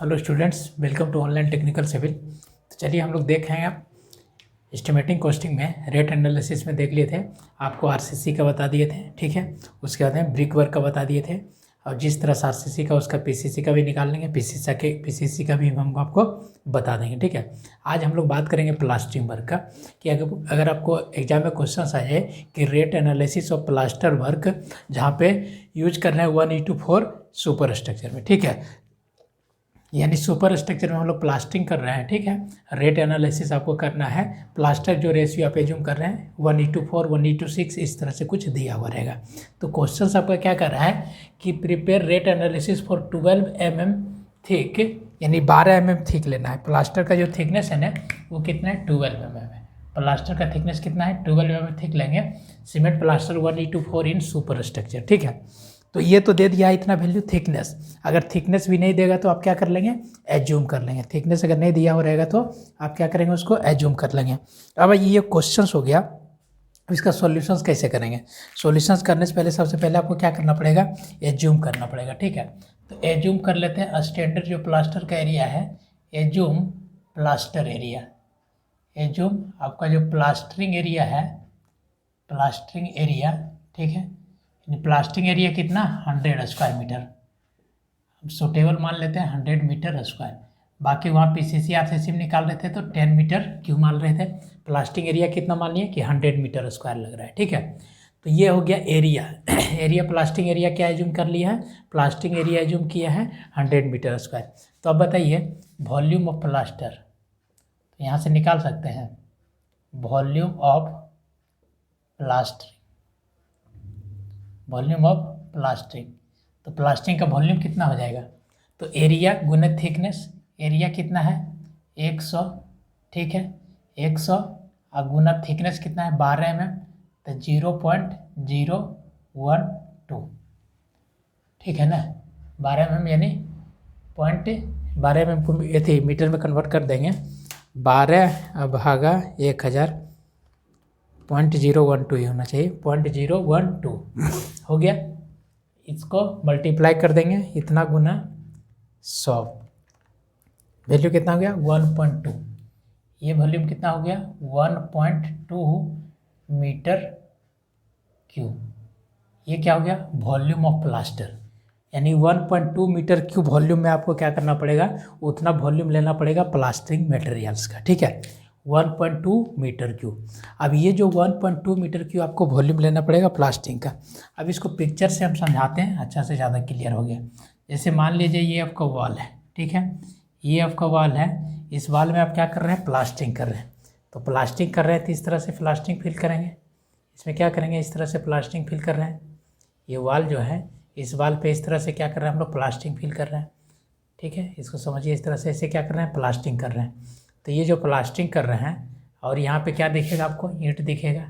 Hello students, welcome to online technical civil. तो चलिए हम लोग देख रहे हैं। आप एस्टिमेटिंग कॉस्टिंग में रेट एनालिसिस में देख लिए थे, आपको आरसीसी का बता दिए थे, ठीक है। उसके बाद में ब्रिक वर्क का बता दिए थे, और जिस तरह से आरसीसी का उसका पीसीसी का भी निकाल लेंगे, पीसीसी का भी हम आपको बता देंगे, ठीक है। आज हम लोग बात करेंगे प्लास्टरिंग वर्क का, कि अगर आपको एग्जाम में क्वेश्चन आ जाए कि rate analysis of plaster work, जहाँ पे यूज कर रहे हैं 1:4 सुपर स्ट्रक्चर में, ठीक है। यानी सुपर स्ट्रक्चर में हम लोग प्लास्टरिंग कर रहे हैं, ठीक है। रेट एनालिसिस आपको करना है, प्लास्टर जो रेशियो आप एज्यूम कर रहे हैं 1:4 1:6 इस तरह से कुछ दिया हुआ रहेगा। तो क्वेश्चन आपका क्या कर रहा है कि prepare rate analysis for 12 mm thick, यानी 12 mm थिक लेना है। प्लास्टर का जो थिकनेस है ना वो कितना है, 12 mm है। प्लास्टर का थिकनेस कितना है, 12 mm थिक लेंगे। सीमेंट प्लास्टर 1:4 इन सुपर स्ट्रक्चर, ठीक है। तो ये तो दे दिया इतना वैल्यू थिकनेस। अगर थिकनेस भी नहीं देगा तो आप क्या कर लेंगे, एज्यूम कर लेंगे। थिकनेस अगर नहीं दिया हो रहेगा तो आप क्या करेंगे, उसको एज्यूम कर लेंगे। अब ये क्वेश्चंस हो गया, इसका सॉल्यूशंस कैसे करेंगे। सॉल्यूशंस करने से पहले सबसे पहले आपको क्या करना पड़ेगा, एज्यूम करना पड़ेगा, ठीक है। तो एज्यूम कर लेते हैं। स्टैंडर्ड जो प्लास्टर का एरिया है, एज्यूम प्लास्टर एरिया, एज्यूम आपका जो प्लास्टरिंग एरिया है, प्लास्टरिंग एरिया, ठीक है। प्लास्टरिंग एरिया कितना, 100 स्क्वायर मीटर। अब सुटेबल मान लेते हैं 100 मीटर स्क्वायर। बाकी वहाँ पीसीसी आरसीसी में निकाल रहे थे तो 10 मीटर क्यों मान रहे थे। प्लास्टरिंग एरिया कितना मान लिए कि 100 मीटर स्क्वायर लग रहा है, ठीक है। तो ये हो गया एरिया। एरिया प्लास्टरिंग एरिया क्या एज्यूम कर लिया है, प्लास्टरिंग एरिया एज्यूम किया है 100 मीटर स्क्वायर। तो अब बताइए वॉल्यूम ऑफ प्लास्टर, तो यहाँ से निकाल सकते हैं volume of plastering, volume of plastering. तो प्लास्टरिंग का वॉल्यूम कितना हो जाएगा, तो एरिया गुना थिकनेस। एरिया कितना है 100, ठीक है। 100 और गुना थिकनेस कितना है 12 mm, तो 0.012, ठीक है ना। 12 mm यानी 12 mm को ये मीटर में कन्वर्ट कर देंगे। 12 भागा 1000, 0.012 ही होना चाहिए, 0.012 हो गया। इसको मल्टीप्लाई कर देंगे, इतना गुना 100, वैल्यू कितना हो गया 1.2। ये वॉल्यूम कितना हो गया 1.2 मीटर क्यूब। ये क्या हो गया, वॉल्यूम ऑफ प्लास्टर। यानी 1.2 मीटर क्यूब वॉल्यूम में आपको क्या करना पड़ेगा, उतना वॉल्यूम लेना पड़ेगा प्लास्टरिंग मटेरियल्स का, ठीक है। 1.2 मीटर क्यूब। अब ये जो 1.2 मीटर क्यूब आपको वॉल्यूम लेना पड़ेगा प्लास्टरिंग का। अब इसको पिक्चर से हम समझाते हैं, अच्छा से ज़्यादा क्लियर हो गया। जैसे मान लीजिए ये आपका वॉल है, ठीक है। ये आपका वॉल है, इस वॉल में आप क्या कर रहे हैं, प्लास्टरिंग कर रहे हैं। तो प्लास्टरिंग कर रहे हैं तो इस तरह से प्लास्टरिंग फिल करेंगे। इसमें क्या करेंगे, इस तरह से प्लास्टरिंग फिल कर रहे हैं। ये वॉल जो है, इस वॉल पे इस तरह से क्या कर रहे हैं हम लोग, प्लास्टरिंग फिल कर रहे हैं, ठीक है। इसको समझिए, इस तरह से ऐसे क्या कर रहे हैं, प्लास्टरिंग कर रहे हैं। तो ये जो प्लास्टरिंग कर रहे हैं, और यहाँ पे क्या दिखेगा आपको, ईंट दिखेगा।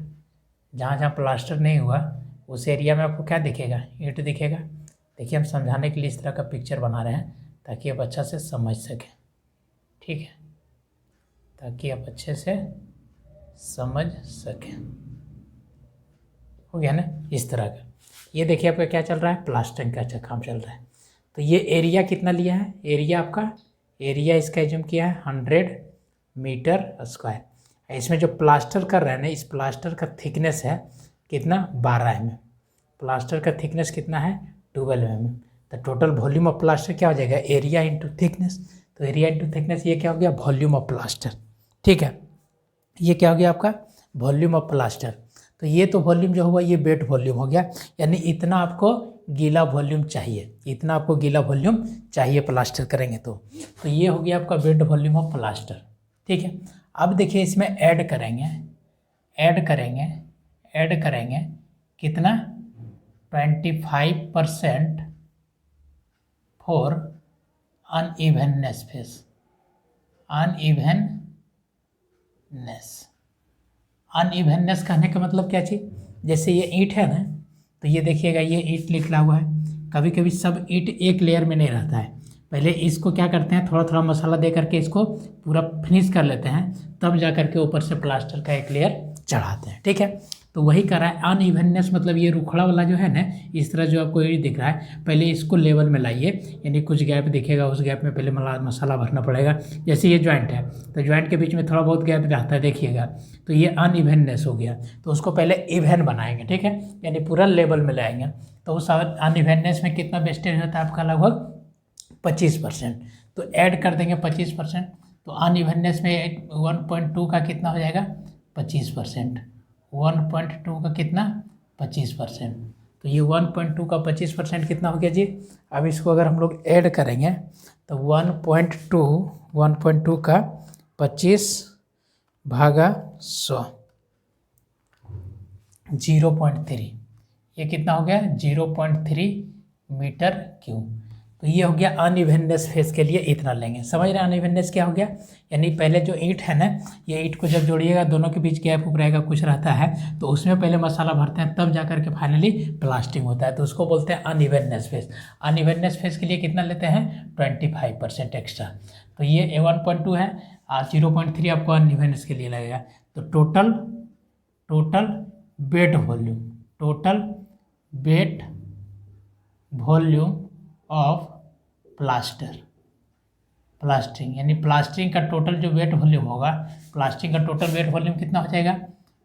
जहाँ जहाँ प्लास्टर नहीं हुआ उस एरिया में आपको क्या दिखेगा, ईंट दिखेगा। देखिए हम समझाने के लिए इस तरह का पिक्चर बना रहे हैं ताकि आप अच्छा से समझ सकें, ठीक है, ताकि आप अच्छे से समझ सकें। हो गया ना, इस तरह का। ये देखिए आपका क्या चल रहा है, प्लास्टरिंग का अच्छा काम चल रहा है। तो ये एरिया कितना लिया है, एरिया आपका, एरिया इसका एज्यूम किया है 100 मीटर स्क्वायर। इसमें जो प्लास्टर कर रहे हैं ना, इस प्लास्टर का थिकनेस है कितना, 12 mm। प्लास्टर का थिकनेस कितना है 12 mm। तो टोटल वॉल्यूम ऑफ प्लास्टर क्या हो जाएगा, एरिया इंटू थिकनेस। तो एरिया इंटू थिकनेस ये क्या हो गया, वॉल्यूम ऑफ प्लास्टर, ठीक है। ये क्या हो गया आपका, वॉल्यूम ऑफ प्लास्टर। तो ये तो वॉल्यूम जो हुआ ये वेट वॉल्यूम हो गया, यानी इतना आपको गीला वॉल्यूम चाहिए, इतना आपको गीला वॉल्यूम चाहिए प्लास्टर करेंगे तो ये हो गया आपका वेट वॉल्यूम ऑफ प्लास्टर, ठीक है। अब देखिए इसमें ऐड करेंगे कितना, 25% फॉर अनइवननेस फेस, अनइवननेस कहने का मतलब क्या चीज़, जैसे ये ईंट है ना, तो ये देखिएगा ये ईंट निकला हुआ है। कभी कभी सब ईंट एक लेयर में नहीं रहता है, पहले इसको क्या करते हैं, थोड़ा थोड़ा मसाला दे करके इसको पूरा फिनिश कर लेते हैं, तब जा करके ऊपर से प्लास्टर का एक लेयर चढ़ाते हैं, ठीक है। तो वही कर रहा है अनइवननेस, मतलब ये रुखड़ा वाला जो है ना, इस तरह जो आपको ये दिख रहा है, पहले इसको लेवल में लाइए, यानी कुछ गैप दिखेगा, उस गैप में पहले मसाला भरना पड़ेगा। जैसे ये जॉइंट है तो जॉइंट के बीच में थोड़ा बहुत गैप रहता है, देखिएगा, तो ये अनइवननेस हो गया, तो उसको पहले इवन बनाएंगे, ठीक है, यानी पूरा लेवल में लाएंगे। तो उस अनइवननेस में कितना वेस्टेज होता है आपका, लगभग 25%। तो ऐड कर देंगे 25%, तो अनइवननेस में 1.2 का कितना हो जाएगा, 25%। 1.2 का कितना, 25%। तो ये 1.2 का 25% कितना हो गया जी। अब इसको अगर हम लोग ऐड करेंगे तो 1.2 का 25 भागा 100, 0.3, ये कितना हो गया, 0.3 मीटर क्यूब। तो ये हो गया अनइवननेस फेस के लिए इतना लेंगे। समझ रहे हैं अनइवननेस क्या हो गया, यानी पहले जो ईंट है ना, ये ईंट को जब जोड़िएगा दोनों के बीच गैप उप रहेगा, कुछ रहता है, तो उसमें पहले मसाला भरते हैं, तब जा करके फाइनली प्लास्टिंग होता है, तो उसको बोलते हैं अनइवननेस फेस। अनइवननेस फेस के लिए कितना लेते हैं, 25% एक्स्ट्रा। तो ये 1.2 है, 0.3 आपको अनइवननेस के लिए लगेगा। तो total bed volume of plastering, यानी प्लास्टरिंग का टोटल जो वेट वॉल्यूम होगा, प्लास्टरिंग का टोटल वेट वॉल्यूम कितना हो जाएगा,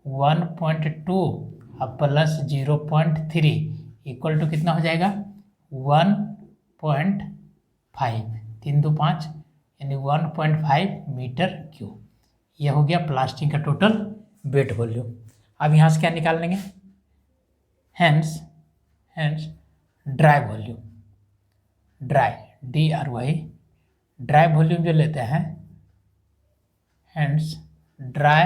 1.2 अब प्लस 0.3 इक्वल टू कितना हो जाएगा, 1.5, 3 2 5, यानी 1.5 मीटर क्यूब। यह हो गया प्लास्टरिंग का टोटल वेट वॉल्यूम। अब यहाँ से क्या निकाल लेंगे, hence dry volume, dry volume जो लेते हैं, hence dry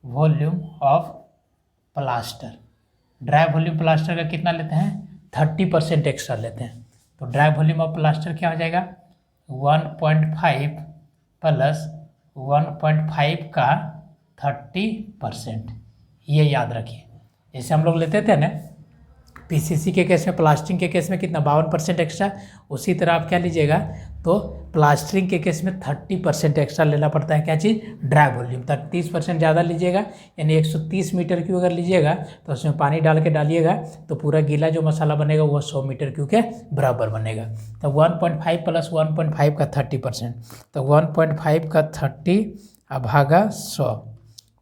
volume of plaster, dry volume plaster का कितना लेते हैं, 30% एक्स्ट्रा लेते हैं। तो ड्राई वॉल्यूम ऑफ प्लास्टर क्या हो जाएगा, 1.5 प्लस 1.5 का 30%, ये याद रखिए। जैसे हम लोग लेते थे ना पीसीसी के केस में, प्लास्टरिंग के केस में कितना, 52% एक्स्ट्रा, उसी तरह आप क्या लीजिएगा, तो प्लास्टरिंग के केस में 30% एक्स्ट्रा लेना पड़ता है, क्या चीज़, ड्राई वॉल्यूम। तक 30% ज़्यादा लीजिएगा, यानी 130 मीटर क्यूब अगर लीजिएगा तो उसमें पानी डाल के डालिएगा तो पूरा गीला जो मसाला बनेगा वो 100 मीटर क्यूब के बराबर बनेगा। तो 1.5 प्लस 1.5 का 30%, तो 1.5 का 30 भागा 100,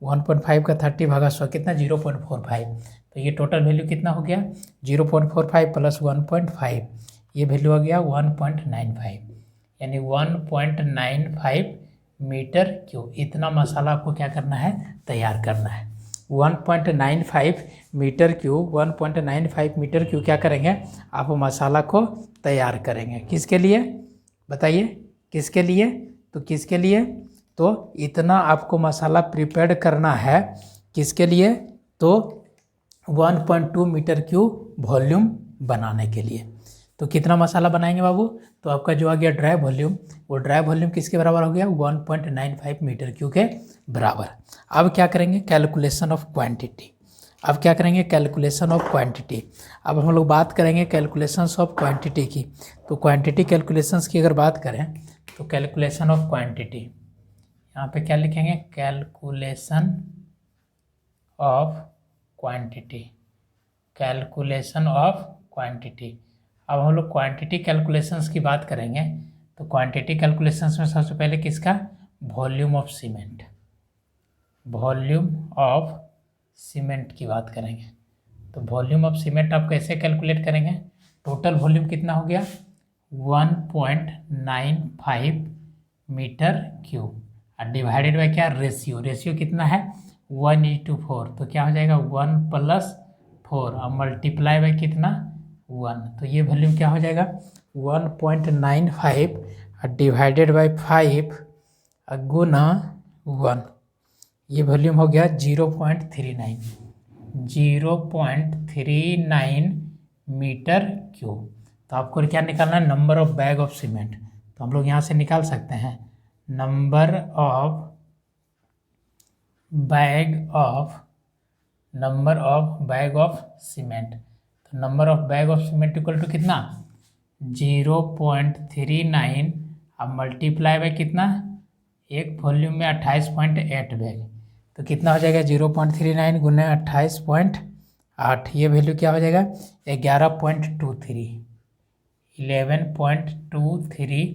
1.5 का 30 भागा 100 कितना, 0.45। तो ये टोटल वैल्यू कितना हो गया, 0.45 प्लस 1.5, ये वैल्यू आ गया 1.95, यानी 1.95 मीटर क्यूब। इतना मसाला आपको क्या करना है, तैयार करना है। 1.95 मीटर क्यूब, 1.95 मीटर क्यूब क्या करेंगे, आप मसाला को तैयार करेंगे। किसके लिए बताइए, किसके लिए, तो किसके लिए, तो इतना आपको मसाला प्रिपेयर करना है, किसके लिए, तो 1.2 मीटर क्यूब वॉल्यूम बनाने के लिए। तो कितना मसाला बनाएंगे बाबू, तो आपका जो आ गया ड्राई वॉल्यूम, वो ड्राई वॉल्यूम किसके बराबर हो गया, 1.95 मीटर क्यूब के बराबर। अब क्या करेंगे, कैलकुलेशन ऑफ क्वांटिटी। अब क्या करेंगे, कैलकुलेशन ऑफ क्वांटिटी। अब हम लोग बात करेंगे कैलकुलेशंस ऑफ क्वांटिटी की। तो क्वांटिटी कैलकुलेशंस की अगर बात करें तो कैलकुलेशन ऑफ क्वांटिटी, यहाँ पे क्या लिखेंगे, calculation of quantity, calculation of quantity. अब हम लोग क्वांटिटी कैलकुलेशंस की बात करेंगे तो क्वांटिटी कैलकुलेशंस में सबसे पहले किसका, volume of cement, volume of cement की बात करेंगे। तो वॉल्यूम ऑफ सीमेंट आप कैसे कैलकुलेट करेंगे, टोटल वॉल्यूम कितना हो गया, 1.95 मीटर क्यूब, और डिवाइडेड बाय क्या, रेशियो कितना है, 1:4। तो क्या हो जाएगा, 1 + 4 और मल्टीप्लाई बाय कितना, 1। तो ये वॉल्यूम क्या हो जाएगा, 1.95 डिवाइडेड बाय 5 गुना 1, ये वॉल्यूम हो गया 0.39 मीटर क्यूब। तो आपको क्या निकालना है, number of bag of cement. तो हम लोग यहाँ से निकाल सकते हैं number of bag of cement. तो number of bag of cement equal to कितना, 0.39 अब मल्टीप्लाई बाय कितना, एक वॉल्यूम में 28.8 बैग, तो कितना हो जाएगा 0.39 गुना 28.8, ये वैल्यू क्या हो जाएगा 11.23, 11.23,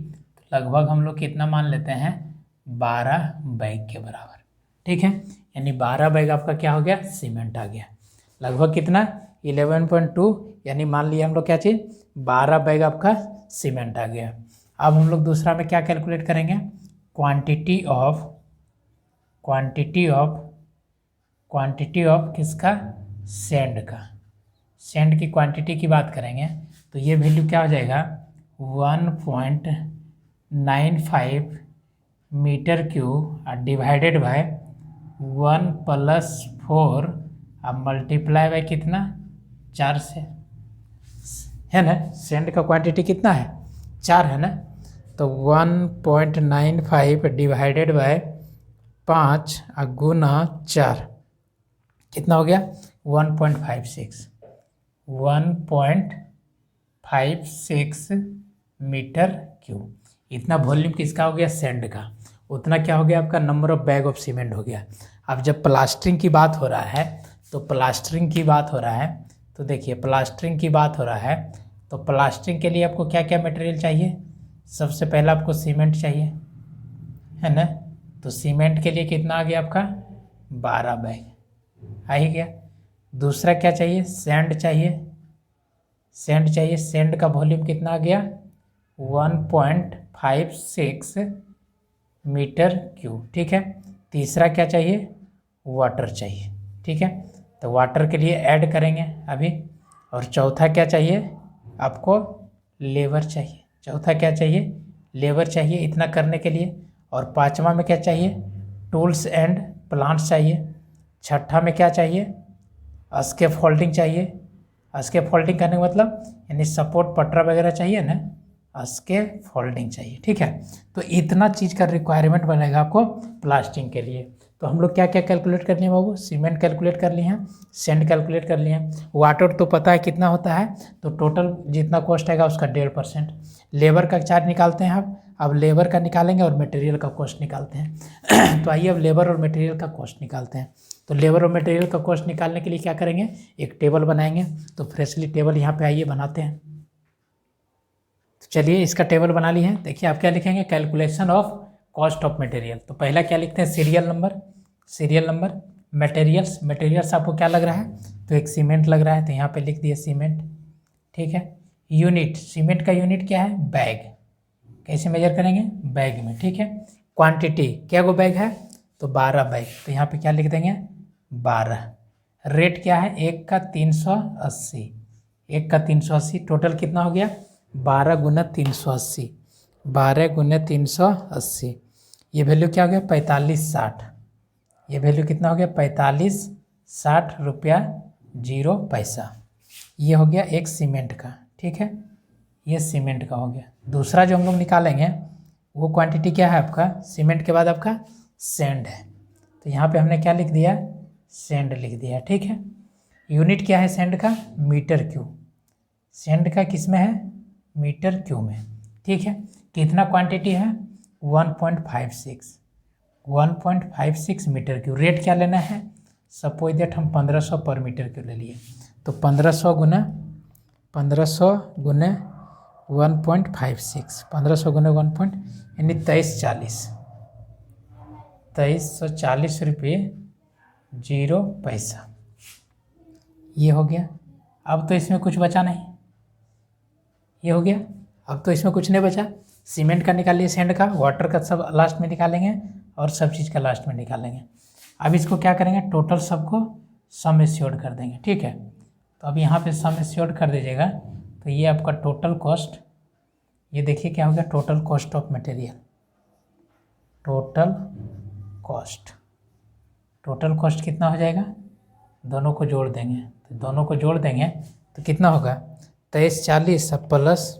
लगभग हम लोग कितना मान लेते हैं 12 बैग के बराबर। ठीक है, यानी 12 बैग आपका क्या हो गया सीमेंट आ गया। लगभग कितना 11.2, यानी मान लिया हम लोग क्या चीज़ 12 बैग आपका सीमेंट आ गया। अब हम लोग दूसरा में क्या कैलकुलेट करेंगे, क्वांटिटी ऑफ किसका सैंड का, सैंड की क्वांटिटी की बात करेंगे तो ये वैल्यू क्या हो जाएगा 1.95 मीटर क्यूब डिवाइडेड बाय 1+4 अब मल्टीप्लाई बाय कितना 4 से, है ना। सैंड का क्वांटिटी कितना है 4 है ना, तो 1.95 डिवाइडेड बाय 5 गुना 4 कितना हो गया 1.56 मीटर क्यूब। इतना वॉल्यूम किसका हो गया सैंड का, उतना क्या हो गया आपका number of bag of cement हो गया। अब जब प्लास्टरिंग की बात हो रहा है तो देखिए प्लास्टरिंग की बात हो रहा है तो प्लास्टरिंग के लिए आपको क्या क्या मटेरियल चाहिए, सबसे पहला आपको सीमेंट चाहिए, है ना। तो सीमेंट के लिए कितना आ गया आपका 12 बैग आ ही गया। दूसरा क्या चाहिए सैंड चाहिए, सैंड का वॉल्यूम कितना आ गया 1.56 मीटर क्यूब। ठीक है, तीसरा क्या चाहिए वाटर चाहिए। ठीक है, तो वाटर के लिए ऐड करेंगे अभी। और चौथा क्या चाहिए आपको लेबर चाहिए, चौथा क्या चाहिए लेबर चाहिए इतना करने के लिए। और पांचवा में क्या चाहिए टूल्स एंड प्लांट्स चाहिए। छठा में क्या चाहिए स्कैफोल्डिंग चाहिए। स्कैफोल्डिंग करने का मतलब यानी सपोर्ट पटरा वगैरह चाहिए ना, स्कैफोल्डिंग चाहिए। ठीक है, तो इतना चीज़ का रिक्वायरमेंट बनेगा आपको प्लास्टरिंग के लिए। तो हम लोग क्या क्या कैलकुलेट कर लिए बाबू, सीमेंट कैलकुलेट कर लिए हैं, सैंड कैलकुलेट कर लिए हैं, वाटर तो पता है कितना होता है, तो टोटल जितना कॉस्ट आएगा उसका 1.5%। लेबर का चार्ज निकालते हैं अब लेबर का निकालेंगे और मटेरियल का कॉस्ट निकालते हैं। तो आइए अब लेबर और मटेरियल का कॉस्ट निकालते हैं। तो लेबर और मटेरियल का कॉस्ट निकालने के लिए क्या करेंगे एक टेबल बनाएंगे। तो फ्रेशली टेबल यहाँ पे आइए बनाते हैं। तो चलिए इसका टेबल बना लिए हैं। देखिए आप क्या लिखेंगे calculation of cost of material. तो पहला क्या लिखते हैं सीरियल नंबर मटेरियल्स आपको क्या लग रहा है तो एक सीमेंट लग रहा है तो यहाँ पे लिख दिए सीमेंट। ठीक है, यूनिट सीमेंट का यूनिट क्या है बैग, कैसे मेजर करेंगे बैग में। ठीक है, क्वांटिटी क्या गो बैग है तो 12 बैग, तो यहाँ पे क्या लिख देंगे 12। रेट क्या है एक का 380, टोटल कितना हो गया 12 गुना 380, ये वैल्यू क्या हो गया 45.60, ये वैल्यू कितना हो गया 45.60 रुपया 0 पैसा। ये हो गया एक सीमेंट का। ठीक है, ये सीमेंट का हो गया। दूसरा जो हम लोग निकालेंगे वो क्वांटिटी क्या है आपका सीमेंट के बाद आपका सैंड है, तो यहाँ पे हमने क्या लिख दिया सैंड लिख दिया। ठीक है, यूनिट क्या है सैंड का मीटर क्यूब, सैंड का किस में है मीटर क्यूब में। ठीक है, कितना क्वांटिटी है 1.56 मीटर क्यूब। रेट क्या लेना है सपोज दैट हम 1500 पर मीटर क्यूब ले लिए, तो 1500 गुना 1.56, 1500 गुना 1 यानी 2340 रुपये 0 पैसा। ये हो गया। अब तो इसमें कुछ बचा नहीं, ये हो गया। अब तो इसमें कुछ नहीं बचा, सीमेंट का निकाल लिए, सैंड का, वाटर का सब लास्ट में निकालेंगे और सब चीज़ का लास्ट में निकालेंगे। अब इसको क्या करेंगे टोटल सबको सम एश्योर्ड कर देंगे। ठीक है, तो अब यहाँ पे सम एश्योर्ड कर दीजिएगा तो ये आपका टोटल कॉस्ट, ये देखिए क्या हो गया total cost of material, total cost कितना हो जाएगा दोनों को जोड़ देंगे, तो दोनों को जोड़ देंगे तो कितना होगा 2340 प्लस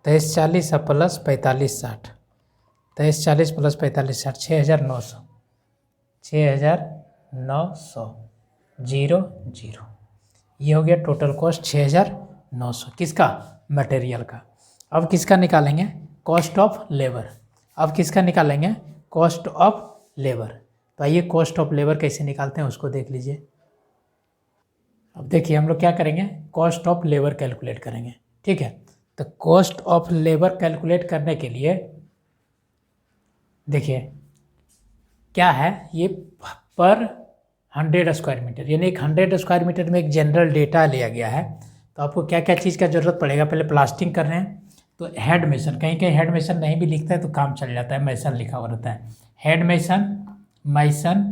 4560, 2340 प्लस 4560 6900 0 ये हो गया टोटल कॉस्ट 6900 किसका मटेरियल का। अब किसका निकालेंगे कॉस्ट ऑफ लेबर, अब किसका निकालेंगे कॉस्ट ऑफ लेबर। तो आइए कॉस्ट ऑफ लेबर कैसे निकालते हैं उसको देख लीजिए। अब देखिए हम लोग क्या करेंगे, कॉस्ट ऑफ लेबर कैलकुलेट करेंगे। ठीक है, तो कॉस्ट ऑफ लेबर कैलकुलेट करने के लिए देखिए क्या है, ये पर 100 स्क्वायर मीटर, यानी एक 100 स्क्वायर मीटर में एक जनरल डेटा लिया गया है। तो आपको क्या क्या चीज़ का ज़रूरत पड़ेगा, पहले प्लास्टिंग कर रहे हैं तो हेड मेसन, कहीं कहीं हेड मेसन नहीं भी लिखता है तो काम चल जाता है, मेसन लिखा हुआ रहता है। हेड मेसन, मैसन,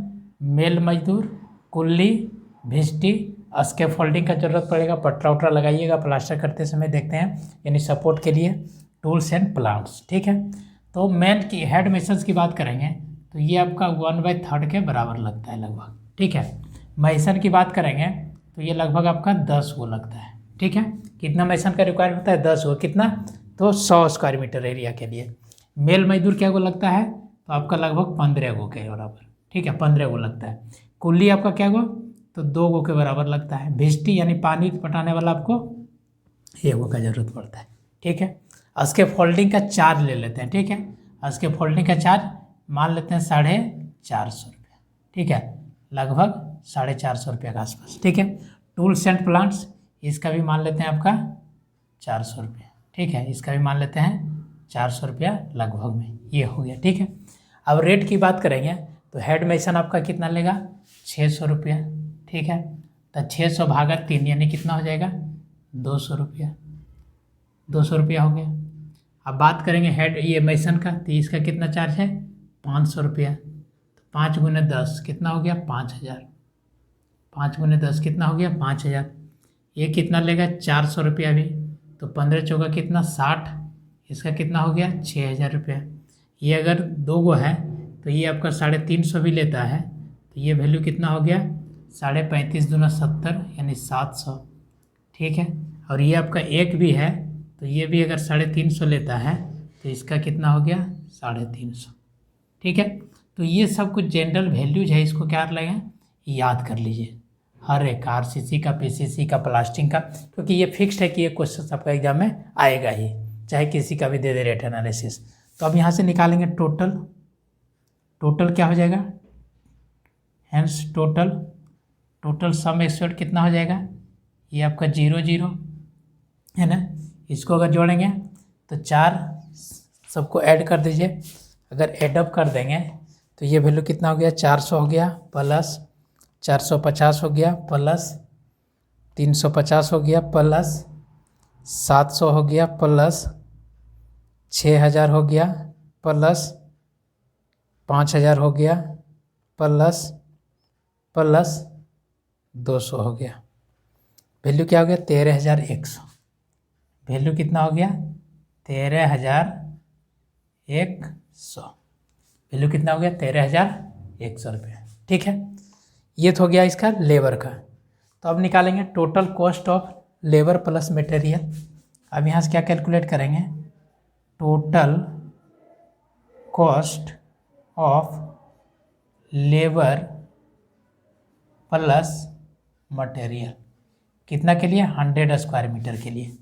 मेल मजदूर, कुल्ली, भिस्टी, स्कैफोल्डिंग का जरूरत पड़ेगा, पटरा उटरा लगाइएगा प्लास्टर करते समय, देखते हैं, यानी सपोर्ट के लिए, टूल्स एंड प्लांट्स। ठीक है, तो मेन की हेड मेसन्स की बात करेंगे तो ये आपका 1/3 के बराबर लगता है लगभग। ठीक है, मैसन की बात करेंगे तो ये लगभग आपका 10 गो लगता है। ठीक है, कितना मैसन का रिक्वायरमेंट होता है, 10 गो, कितना, तो 100 स्क्वायर मीटर एरिया के लिए। मेल मजदूर क्या गो लगता है, तो आपका लगभग 15 गो के बराबर। ठीक है, 15 गो लगता है। कुल्ली आपका क्या गो, तो 2 गो के बराबर लगता है। भिस्टी यानी पानी पटाने वाला आपको 1 गो का जरूरत पड़ता है। ठीक है, उसके फोल्डिंग का चार्ज ले लेते हैं। ठीक है, उसके फोल्डिंग का चार्ज मान लेते हैं 450 रुपये। ठीक है, लगभग 450 रुपये के आसपास। ठीक है, टूल्स एंड प्लांट्स इसका भी मान लेते हैं आपका 400 रुपये। ठीक है, इसका भी मान लेते हैं 400 रुपया लगभग में, ये हो गया। ठीक है, अब रेट की बात करेंगे तो हेड मेसन आपका कितना लेगा, 600 रुपया। ठीक है, तो 600 भागा 3 यानी कितना हो जाएगा, 200 रुपया, 200 रुपया हो गया। अब बात करेंगे हेड ये मेसन का, तो इसका कितना चार्ज है, 500 रुपया। तो 5 गुने 10 कितना हो गया, 5000। 5 गुने 10 कितना हो गया, 5000। ये कितना लेगा, 400 रुपया भी, तो 15 चौका कितना, 60, इसका कितना हो गया, 6000 रुपया। ये अगर 2 गो है तो ये आपका 350 भी लेता है, तो ये वैल्यू कितना हो गया, 35.5 दूना 70 यानी 700। ठीक है, और ये आपका एक भी है तो ये भी अगर 350 लेता है तो इसका कितना हो गया, 350। ठीक है, तो ये सब कुछ जनरल वैल्यूज है, इसको क्या लगें, याद कर लीजिए, हर एक आरसीसी का, पीसीसी का, प्लास्टिंग का, क्योंकि ये फिक्स्ड है कि ये क्वेश्चन आपका एग्जाम में आएगा ही, चाहे किसी का भी दे दे रेट एनालिसिस। तो अब यहाँ से निकालेंगे टोटल, टोटल क्या हो जाएगा, हैंस टोटल सम एक्सपेक्ट कितना हो जाएगा, ये आपका 0 0 है ना। इसको अगर जोड़ेंगे तो 4 सबको ऐड कर दीजिए, अगर एडअप कर देंगे तो ये वैल्यू कितना हो गया, 400 हो गया, प्लस 450 हो गया, प्लस 350 हो गया, प्लस 700 हो गया, प्लस 6000 हो गया, प्लस 5000 हो गया, प्लस 200 हो गया। वैल्यू क्या हो गया, 13100। वैल्यू कितना हो गया, 13100। वैल्यू कितना हो गया, 13100 रुपये। ठीक है, ये तो हो गया इसका लेबर का। तो अब निकालेंगे total cost of labour plus material. अब यहाँ से क्या कैलकुलेट करेंगे, total cost of labour plus material, कितना के लिए, 100 स्क्वायर मीटर के लिए,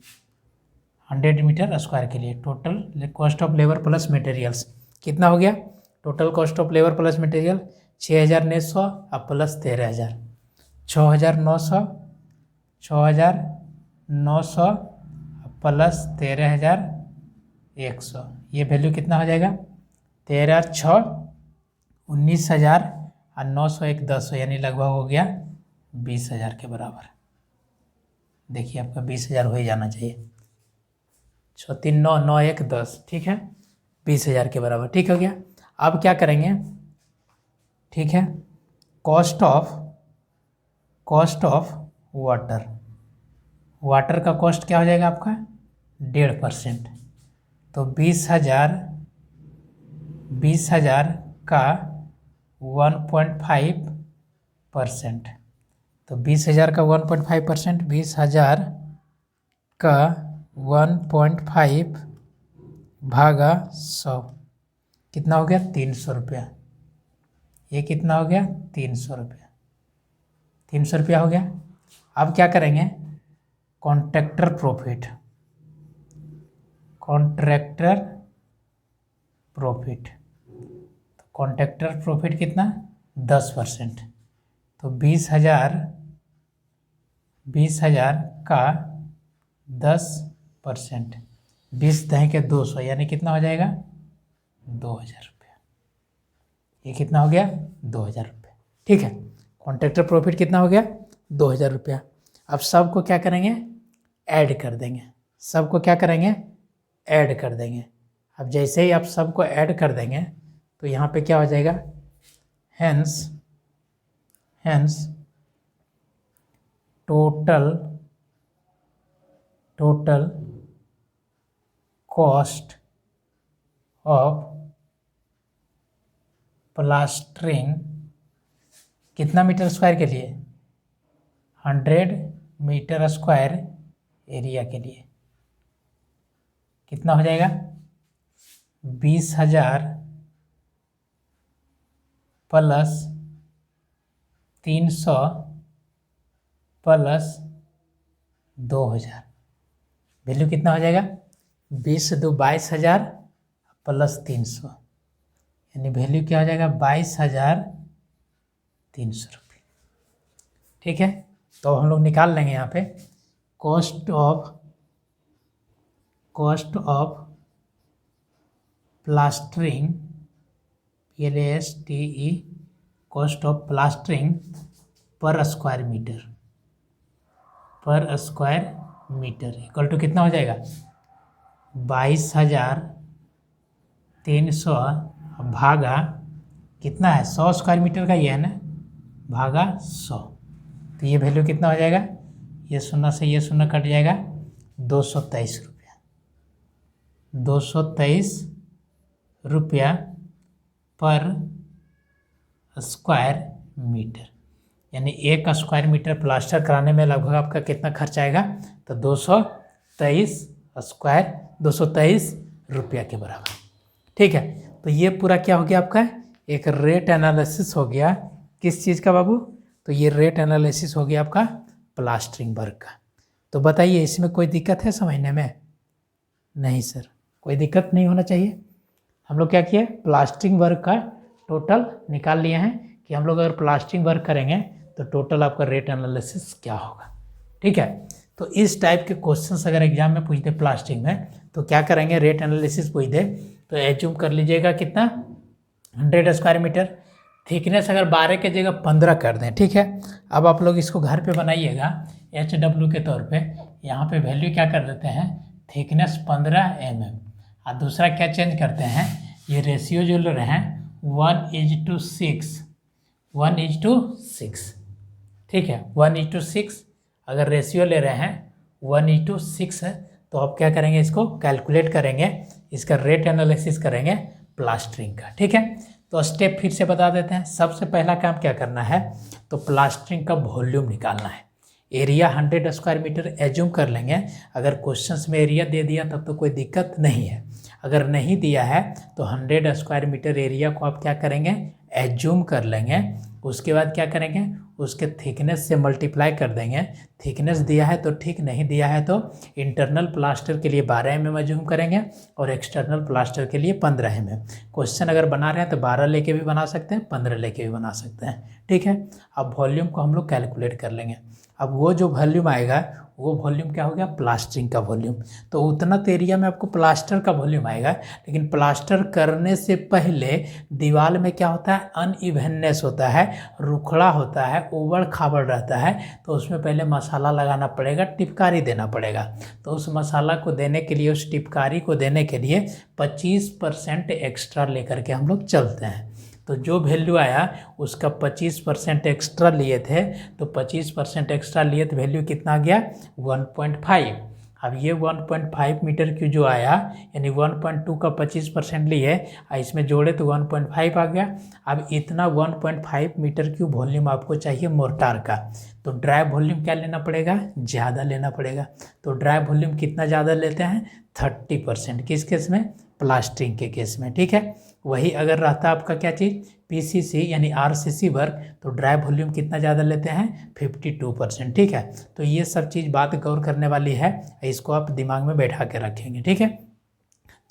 100 मीटर स्क्वायर के लिए। Total cost of labour plus materials कितना हो गया, total cost of labour plus material 6900 अब प्लस 13000, 6900, 6900 प्लस 13100, ये वैल्यू कितना हो जाएगा, 13 6 19000 और 900 1 1000 यानी लगभग हो गया 20000 के बराबर। देखिए आपका 20000 हो ही जाना चाहिए, 6 3 9 9 1 10, ठीक है, 20000 के बराबर। ठीक हो गया। अब क्या करेंगे, ठीक है, कॉस्ट ऑफ वाटर, वाटर का कॉस्ट क्या हो जाएगा आपका 1.5%, तो 20000 का 1.5%, तो 20000 का 1.5%, 20000 का 1.5 भागा 100 कितना हो गया, 300 रुपया। ये कितना हो गया, 300 रुपया, 300 रुपया हो गया। अब क्या करेंगे, कॉन्ट्रैक्टर प्रॉफिट, तो कॉन्ट्रैक्टर प्रॉफिट कितना 10%, तो 20,000 का 10%, 20 दहें के 200, यानी कितना हो जाएगा 2,000 रुपया। ये कितना हो गया 2,000 रुपया। ठीक है, कॉन्ट्रैक्टर प्रॉफिट कितना हो गया 2,000 रुपया। अब सबको क्या करेंगे ऐड कर देंगे, सबको क्या करेंगे ऐड कर देंगे। अब जैसे ही आप सबको ऐड कर देंगे तो यहाँ पे क्या हो जाएगा, hence total cost of plastering कितना मीटर स्क्वायर के लिए, 100 मीटर स्क्वायर एरिया के लिए कितना हो जाएगा 20,000 प्लस 300 प्लस 2,000, वैल्यू कितना हो जाएगा 20 से 2 22,000 प्लस 300, यानी वैल्यू क्या हो जाएगा 22,300 रुपये। ठीक है, तो हम लोग निकाल लेंगे यहाँ पे cost of plastering, PLASTE, cost of plastering पर स्क्वायर मीटर इक्वल टू कितना हो जाएगा 22,300 भागा कितना है 100 स्क्वायर मीटर का ये है ना, भागा 100, तो ये वैल्यू कितना हो जाएगा, ये 0 से ये 0 कट जाएगा 223 रुपया, 223 रुपया पर स्क्वायर मीटर, यानी 1 स्क्वायर मीटर प्लास्टर कराने में लगभग आपका कितना खर्च आएगा, तो 223 रुपया के बराबर। ठीक है, तो ये पूरा क्या हो गया आपका एक रेट एनालिसिस हो गया, किस चीज़ का बाबू, तो ये रेट एनालिसिस हो गया आपका प्लास्टरिंग वर्क का। तो बताइए इसमें कोई दिक्कत है समझने में, नहीं सर कोई दिक्कत नहीं होना चाहिए। हम लोग क्या किए प्लास्टरिंग वर्क का टोटल निकाल लिए हैं कि हम लोग अगर प्लास्टरिंग वर्क करेंगे तो टोटल आपका रेट एनालिसिस क्या होगा। ठीक है, तो इस टाइप के क्वेश्चंस अगर एग्जाम में पूछते प्लास्टरिंग में तो क्या करेंगे, रेट एनालिसिस पूछ दे तो एज्यूम कर लीजिएगा कितना 100 स्क्वायर मीटर, थिकनेस अगर 12 के जगह 15 कर दें। ठीक है, अब आप लोग इसको घर पे बनाइएगा HW के तौर पे, यहाँ पे वैल्यू क्या कर देते हैं थिकनेस 15 mm, और दूसरा क्या चेंज करते हैं, ये रेशियो जो ले रहे हैं 1:6, ठीक है 1:6 अगर रेशियो ले रहे हैं 1:6 है, तो आप क्या करेंगे इसको कैलकुलेट करेंगे, इसका रेट एनालिसिस करेंगे प्लास्टरिंग का। ठीक है, तो स्टेप फिर से बता देते हैं। सबसे पहला काम क्या करना है, तो प्लास्टरिंग का वॉल्यूम निकालना है। एरिया 100 स्क्वायर मीटर एज्यूम कर लेंगे, अगर क्वेश्चंस में एरिया दे दिया तब तो कोई दिक्कत नहीं है, अगर नहीं दिया है तो 100 स्क्वायर मीटर एरिया को आप क्या करेंगे एज्यूम कर लेंगे। उसके बाद क्या करेंगे, उसके थिकनेस से मल्टीप्लाई कर देंगे, थिकनेस दिया है तो ठीक, नहीं दिया है तो इंटरनल प्लास्टर के लिए 12 mm एज्यूम करेंगे और एक्सटर्नल प्लास्टर के लिए 15 mm। क्वेश्चन अगर बना रहे हैं तो 12 लेके भी बना सकते हैं, 15 लेके भी बना सकते हैं। ठीक है, अब वॉल्यूम को हम लोग कैलकुलेट कर लेंगे। अब वो जो वॉल्यूम आएगा वो वॉल्यूम क्या हो गया प्लास्टरिंग का वॉल्यूम, तो उतना तो एरिया में आपको प्लास्टर का वॉल्यूम आएगा, लेकिन प्लास्टर करने से पहले दीवार में क्या होता है अनइवननेस होता है, रुखड़ा होता है, उबड़ खाबड़ रहता है, तो उसमें पहले मसाला लगाना पड़ेगा, टिपकारी देना पड़ेगा। तो उस मसाला को देने के लिए, उस टिपकारी को देने के लिए 25% एक्स्ट्रा लेकर के हम लोग चलते हैं। तो जो वैल्यू आया उसका 25% एक्स्ट्रा लिए थे, तो 25% एक्स्ट्रा लिए तो वैल्यू कितना आ गया 1.5। अब ये 1.5 मीटर क्यूब जो आया, यानी 1.2 का 25% लिए और इसमें जोड़े तो 1.5 आ गया। अब इतना 1.5 मीटर क्यूब वॉल्यूम आपको चाहिए मोर्टार का, तो ड्राई वॉल्यूम क्या लेना पड़ेगा ज़्यादा लेना पड़ेगा। तो ड्राई वॉल्यूम कितना ज़्यादा लेते हैं 30%, किस केस में प्लास्टरिंग के केस में। ठीक है, वही अगर रहता आपका क्या चीज़ PCC यानी RCC वर्क, तो ड्राई वॉल्यूम कितना ज़्यादा लेते हैं 52%। ठीक है, तो ये सब चीज़ बात गौर करने वाली है, इसको आप दिमाग में बैठा के रखेंगे। ठीक है,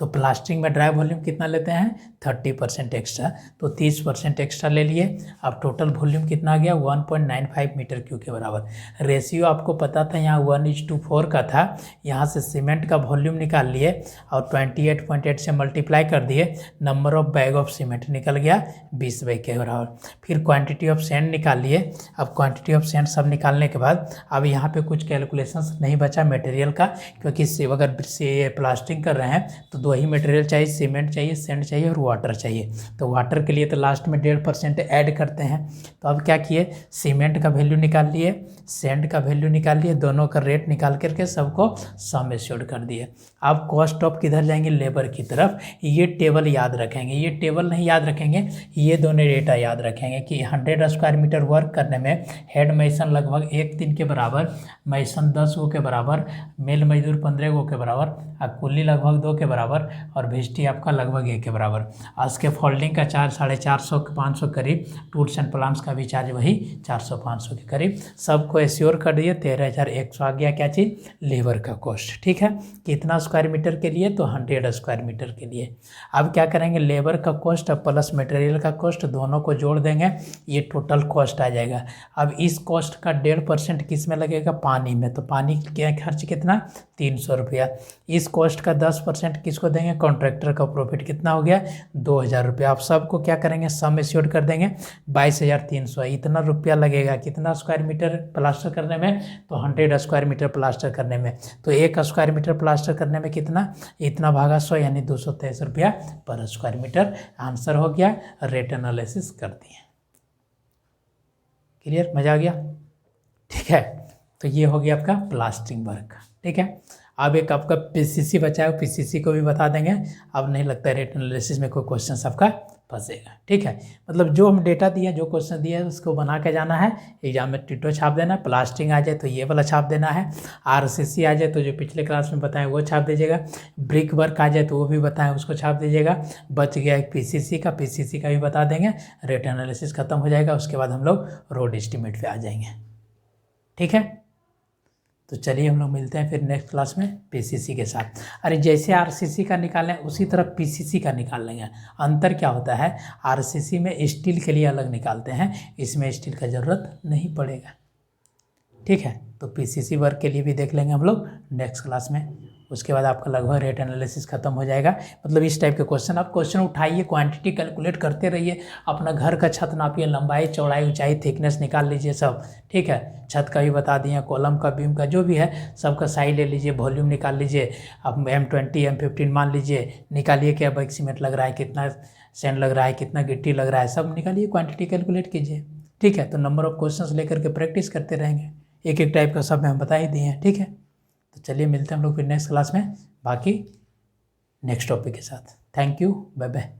तो प्लास्टिंग में ड्राई वॉल्यूम कितना लेते हैं 30% एक्स्ट्रा, तो 30% एक्स्ट्रा ले लिए। अब टोटल वॉल्यूम कितना आ गया 1.95 मीटर क्यूब के बराबर। रेशियो आपको पता था यहाँ 1:4 का था, यहाँ से सीमेंट का वॉल्यूम निकाल लिए और 28.8 से मल्टीप्लाई कर दिए, number of bag of cement निकल गया 20 बैग के बराबर। फिर क्वांटिटी ऑफ सैंड निकाल लिए। अब क्वांटिटी ऑफ सैंड सब निकालने के बाद अब यहाँ पे कुछ कैलकुलेशंस नहीं बचा मटेरियल का, क्योंकि अगर प्लास्टिंग कर रहे हैं तो दो ही मटेरियल चाहिए, सीमेंट चाहिए, सैंड चाहिए और वाटर चाहिए। तो वाटर के लिए तो लास्ट में 1.5% ऐड करते हैं। तो अब क्या किए, सीमेंट का वैल्यू निकाल लिए, सैंड का वैल्यू निकाल लिए, दोनों का रेट निकाल करके सबको सम एश्योर्ड कर दिए। अब कॉस्ट ऑफ किधर जाएंगे, लेबर की तरफ। ये टेबल याद रखेंगे, ये टेबल नहीं याद रखेंगे, ये दोनों डेटा याद रखेंगे कि 100 स्क्वायर मीटर वर्क करने में हेड मैसन लगभग 1 दिन के बराबर, मैसन 10 गो के बराबर, मेल मजदूर 15 गो के बराबर, और कुल्ली लगभग 2 के बराबर, और भिस्टी आपका लगभग 1 के बराबर। आज के फोल्डिंग का चार्ज 450-500 करीब, टूल्स एंड प्लांट्स का भी चार्ज वही 400-500 के करीब। सबको एश्योर कर दिए, 13,100 आ गया क्या चीज़, लेबर का कॉस्ट। ठीक है, कितना स्क्वायर मीटर के लिए, तो 100 स्क्वायर मीटर के लिए। अब क्या करेंगे, लेबर का कॉस्ट प्लस मटेरियल का कॉस्ट दोनों को जोड़ देंगे, ये टोटल कॉस्ट आ जाएगा। अब इस कॉस्ट का 1.5% किस में लगेगा, पानी में। तो पानी का खर्च कितना 300 रुपया। इस कॉस्ट का 10% किसको देंगे, कॉन्ट्रैक्टर का प्रॉफिट कितना हो गया 2,000 रुपया। आप सबको क्या करेंगे, सम एश्योर्ड कर देंगे 22,300। इतना रुपया लगेगा कितना स्क्वायर मीटर प्लास्टर करने में, तो 100 स्क्वायर मीटर प्लास्टर करने में। तो 1 स्क्वायर मीटर प्लास्टर करने में कितना, इतना भागा 100 यानी 223 रुपया पर स्क्वायर मीटर। आंसर हो गया, रेट एनालिसिस कर दिए। क्लियर, मजा आ गया। ठीक है, तो ये हो गया आपका प्लास्टरिंग वर्क। ठीक है, अब एक आपका पीसीसी बचा है, पीसीसी को भी बता देंगे। अब नहीं लगता रेट एनालिसिस में कोई क्वेश्चन आपका फंसेगा। ठीक है, मतलब जो हम डेटा दिए, जो क्वेश्चन दिए उसको बना के जाना है, एग्जाम में टिटो छाप देना। प्लास्टरिंग आ जाए तो ये वाला छाप देना है, आरसीसी आ जाए तो जो पिछले क्लास में बताएं वो छाप दीजिएगा, ब्रिक वर्क आ जाए तो वो भी बताएं उसको छाप दीजिएगा। बच गया एक पीसीसी का भी बता देंगे। रेट एनालिसिस खत्म हो जाएगा, उसके बाद हम लोग रोड एस्टीमेट पे आ जाएंगे। ठीक है, तो चलिए हम लोग मिलते हैं फिर नेक्स्ट क्लास में पीसीसी के साथ। अरे जैसे आरसीसी का निकालें उसी तरह पीसीसी का निकाल लेंगे। अंतर क्या होता है, आरसीसी में स्टील के लिए अलग निकालते हैं, इसमें स्टील का ज़रूरत नहीं पड़ेगा। ठीक है, तो पीसीसी वर्क के लिए भी देख लेंगे हम लोग नेक्स्ट क्लास में। उसके बाद आपका लगभग रेट एनालिसिस खत्म हो जाएगा। मतलब इस टाइप के क्वेश्चन, आप क्वेश्चन उठाइए, क्वांटिटी कैलकुलेट करते रहिए, अपना घर का छत नापिए, लंबाई चौड़ाई ऊंचाई थिकनेस निकाल लीजिए सब। ठीक है, छत का भी बता दिए, कॉलम का बीम का जो भी है सबका साइज ले लीजिए, वॉल्यूम निकाल लीजिए। अब M20 M15 मान लीजिए, निकालिए क्या बैग सीमेंट लग रहा है, कितना सैंड लग रहा है, कितना गिट्टी लग रहा है, सब निकालिए, क्वान्टिटी कैलकुलेट कीजिए। ठीक है, तो नंबर ऑफ क्वेश्चन लेकर के प्रैक्टिस करते रहेंगे, एक एक टाइप का सब हम बता ही दिए हैं। ठीक है, तो चलिए मिलते हैं हम लोग फिर नेक्स्ट क्लास में बाकी नेक्स्ट टॉपिक के साथ। Thank you, bye bye.